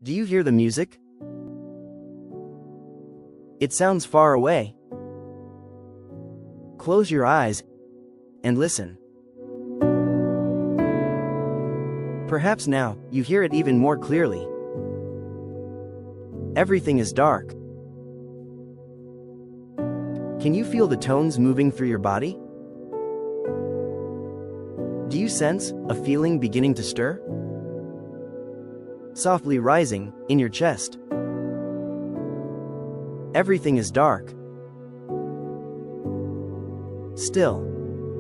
Do you hear the music? It sounds far away. Close your eyes and listen. Perhaps now, you hear it even more clearly. Everything is dark. Can you feel the tones moving through your body? Do you sense a feeling beginning to stir? Softly rising in your chest. Everything is dark. Still.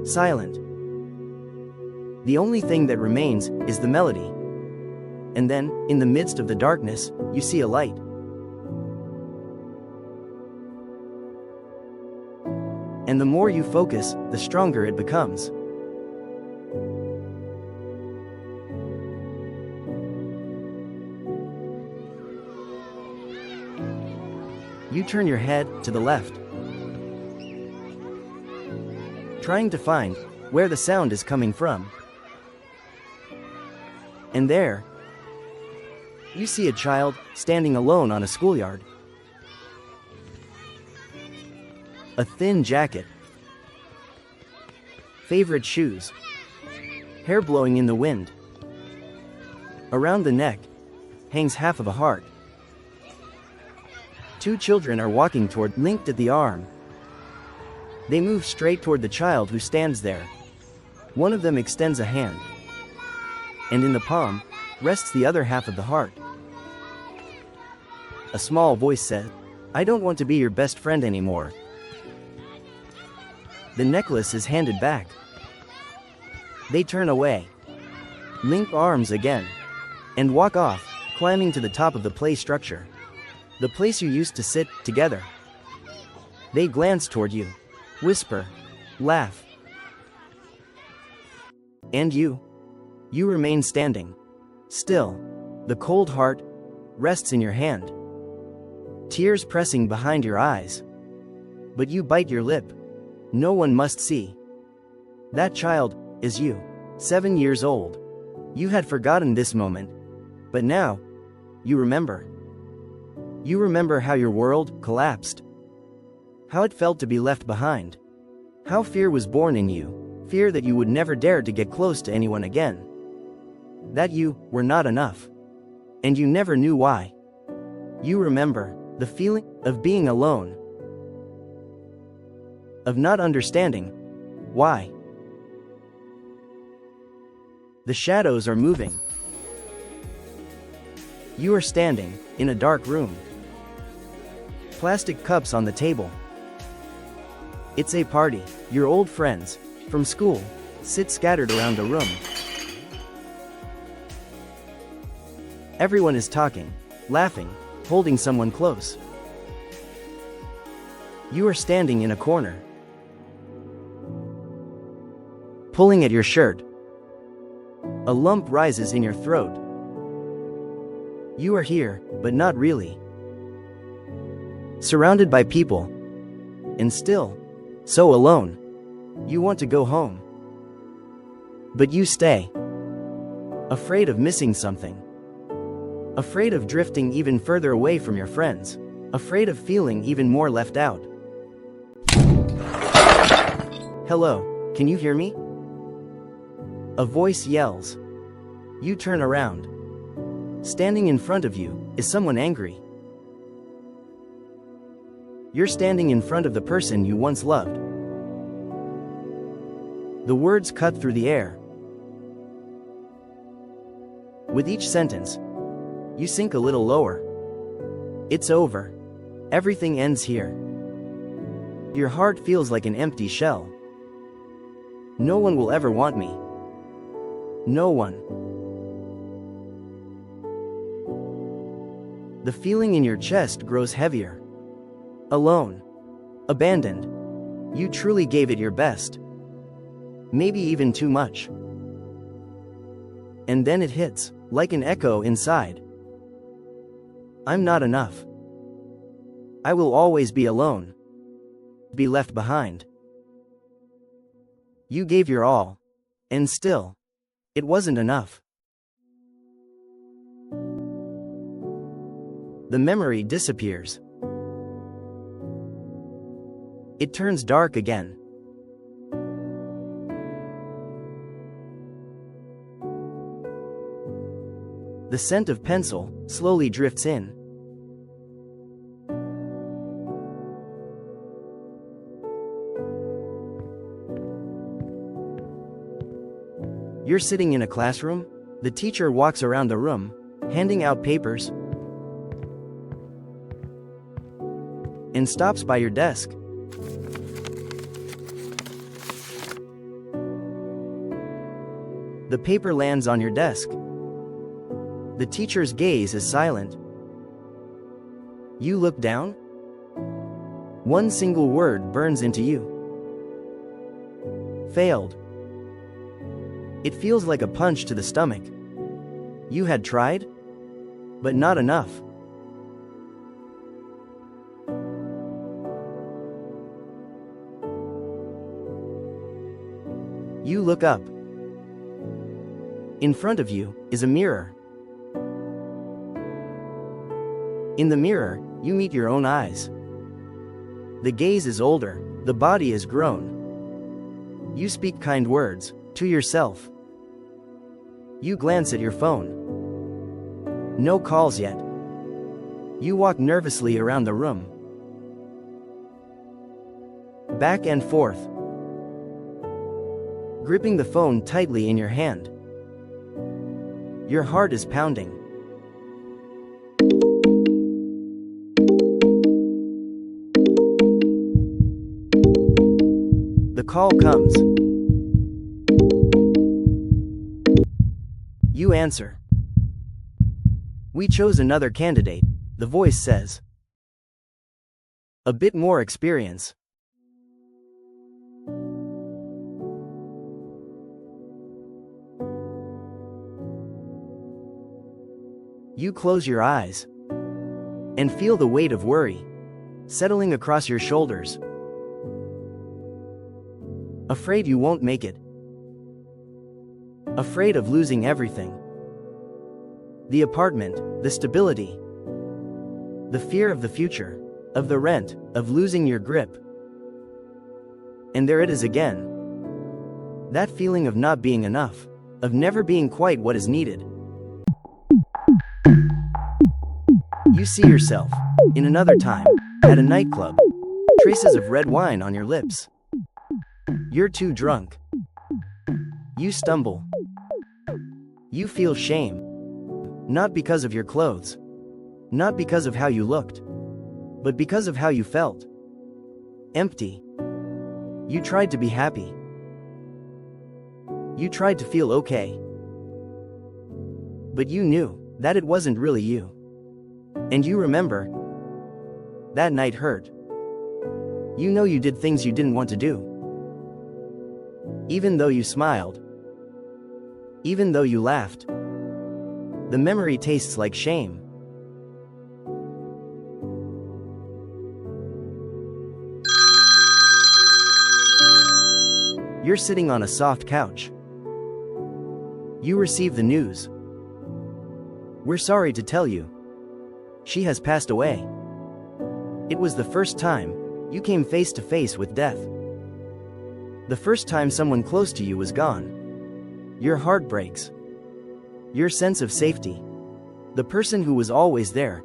Silent. The only thing that remains is the melody. And then, in the midst of the darkness, you see a light. And the more you focus, the stronger it becomes. You turn your head to the left, trying to find where the sound is coming from. And there, you see a child standing alone on a schoolyard. A thin jacket, favorite shoes, hair blowing in the wind. Around the neck hangs half of a heart. Two children are walking toward, linked at the arm. They move straight toward the child who stands there. One of them extends a hand, and in the palm rests the other half of the heart. A small voice says, "I don't want to be your best friend anymore." The necklace is handed back. They turn away, link arms again, and walk off, climbing to the top of the play structure. The place you used to sit together. They glance toward you, whisper, laugh. And you remain standing. Still, the cold heart rests in your hand. Tears pressing behind your eyes. But you bite your lip. No one must see. That child is you, 7 years old. You had forgotten this moment. But now, you remember. You remember how your world collapsed. How it felt to be left behind. How fear was born in you. Fear that you would never dare to get close to anyone again. That you were not enough. And you never knew why. You remember the feeling of being alone. Of not understanding why. The shadows are moving. You are standing in a dark room. Plastic cups on the table. It's a party. Your old friends from school sit scattered around the room. Everyone is talking, laughing, holding someone close. You are standing in a corner, pulling at your shirt. A lump rises in your throat. You are here, but not really. Surrounded by people, and still, so alone. You want to go home. But you stay. Afraid of missing something. Afraid of drifting even further away from your friends. Afraid of feeling even more left out. Hello, can you hear me? A voice yells. You turn around. Standing in front of you is someone angry. You're standing in front of the person you once loved. The words cut through the air. With each sentence, you sink a little lower. It's over. Everything ends here. Your heart feels like an empty shell. No one will ever want me. No one. The feeling in your chest grows heavier. Alone. Abandoned. You truly gave it your best. Maybe even too much. And then it hits, like an echo inside. I'm not enough. I will always be alone. Be left behind. You gave your all. And still, it wasn't enough. The memory disappears. It turns dark again. The scent of pencil slowly drifts in. You're sitting in a classroom. The teacher walks around the room, handing out papers, and stops by your desk. The paper lands on your desk. The teacher's gaze is silent. You look down. One single word burns into you. Failed. It feels like a punch to the stomach. You had tried, but not enough. You look up. In front of you is a mirror. In the mirror, you meet your own eyes. The gaze is older, the body is grown. You speak kind words to yourself. You glance at your phone. No calls yet. You walk nervously around the room. Back and forth, gripping the phone tightly in your hand. Your heart is pounding. The call comes. You answer. We chose another candidate, the voice says. A bit more experience. You close your eyes and feel the weight of worry settling across your shoulders. Afraid you won't make it. Afraid of losing everything. The apartment, the stability, the fear of the future, of the rent, of losing your grip. And there it is again. That feeling of not being enough, of never being quite what is needed. You see yourself, in another time, at a nightclub, traces of red wine on your lips. You're too drunk. You stumble. You feel shame. Not because of your clothes. Not because of how you looked. But because of how you felt. Empty. You tried to be happy. You tried to feel okay. But you knew that it wasn't really you. And you remember, that night hurt. You know you did things you didn't want to do. Even though you smiled. Even though you laughed. The memory tastes like shame. You're sitting on a soft couch. You receive the news. We're sorry to tell you. She has passed away. It was the first time you came face to face with death. The first time someone close to you was gone. Your heart breaks. Your sense of safety. The person who was always there.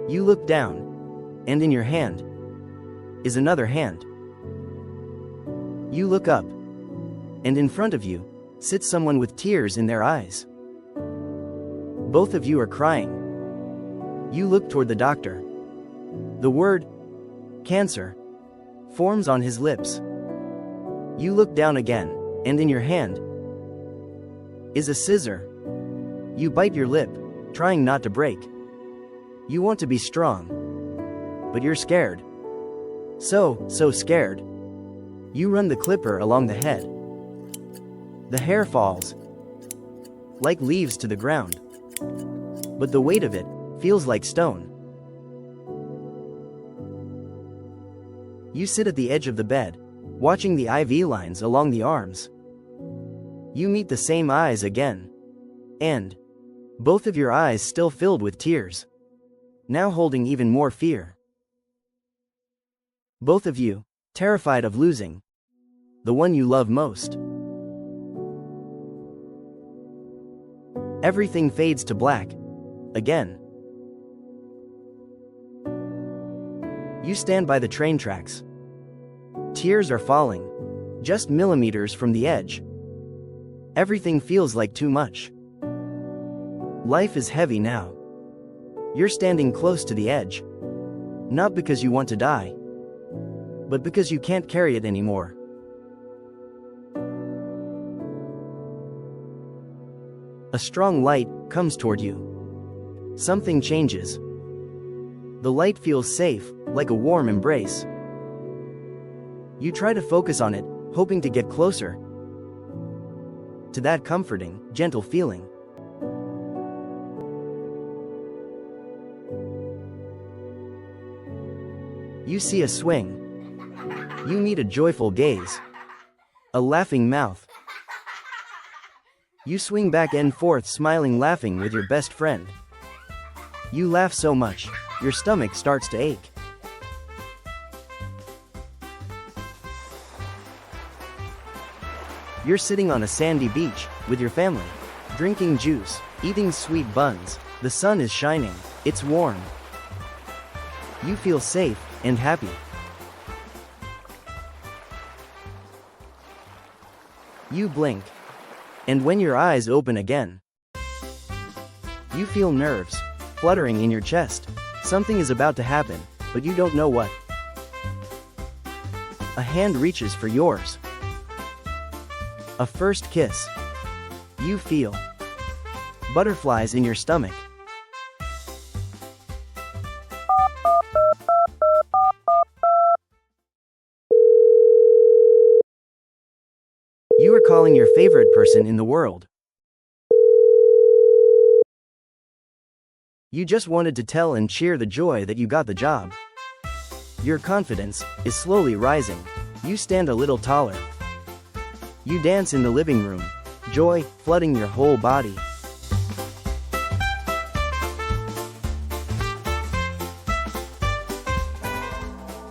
You look down, and in your hand is another hand. You look up, and in front of you sits someone with tears in their eyes. Both of you are crying. You look toward the doctor. The word, cancer, forms on his lips. You look down again, and in your hand is a scissor. You bite your lip, trying not to break. You want to be strong, but you're scared. So scared. You run the clipper along the head. The hair falls like leaves to the ground. But the weight of it feels like stone. You sit at the edge of the bed, watching the IV lines along the arms. You meet the same eyes again. And Both of your eyes still filled with tears, now holding even more fear. Both of you, terrified of losing the one you love most. Everything fades to black again. You stand by the train tracks. Tears are falling, just millimeters from the edge. Everything feels like too much. Life is heavy now. You're standing close to the edge. Not because you want to die, but because you can't carry it anymore. A strong light comes toward you. Something changes. The light feels safe, like a warm embrace. You try to focus on it, hoping to get closer to that comforting, gentle feeling. You see a swing. You meet a joyful gaze. A laughing mouth. You swing back and forth, smiling, laughing with your best friend. You laugh so much, your stomach starts to ache. You're sitting on a sandy beach with your family, drinking juice, eating sweet buns. The sun is shining, it's warm. You feel safe and happy. You blink, and when your eyes open again, you feel nerves fluttering in your chest. Something is about to happen, but you don't know what. A hand reaches for yours. A first kiss. You feel butterflies in your stomach. You are calling your favorite person in the world. You just wanted to tell and cheer the joy that you got the job. Your confidence is slowly rising. You stand a little taller. You dance in the living room, joy flooding your whole body.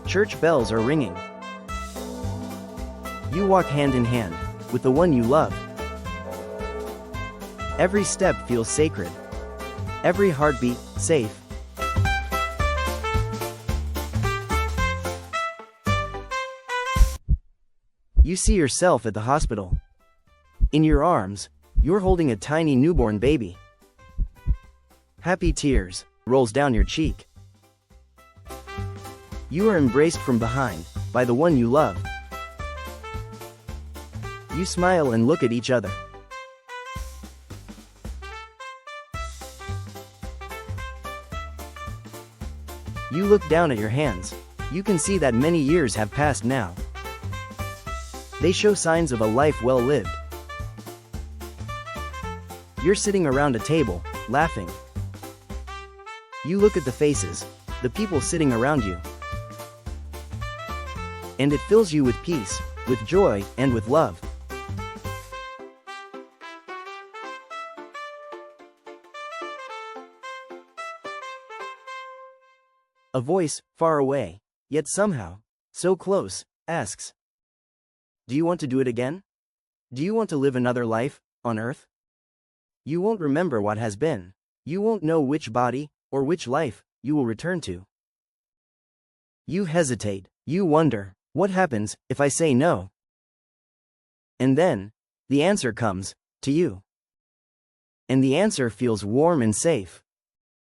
Church bells are ringing. You walk hand in hand with the one you love. Every step feels sacred. Every heartbeat, safe. You see yourself at the hospital. In your arms, you're holding a tiny newborn baby. Happy tears rolls down your cheek. You are embraced from behind by the one you love. You smile and look at each other. You look down at your hands. You can see that many years have passed now. They show signs of a life well lived. You're sitting around a table, laughing. You look at the faces, the people sitting around you. And it fills you with peace, with joy, and with love. A voice, far away, yet somehow so close, asks, "Do you want to do it again? Do you want to live another life on earth? You won't remember what has been. You won't know which body or which life you will return to." You hesitate. You wonder, what happens if I say no? And then the answer comes to you. And the answer feels warm and safe.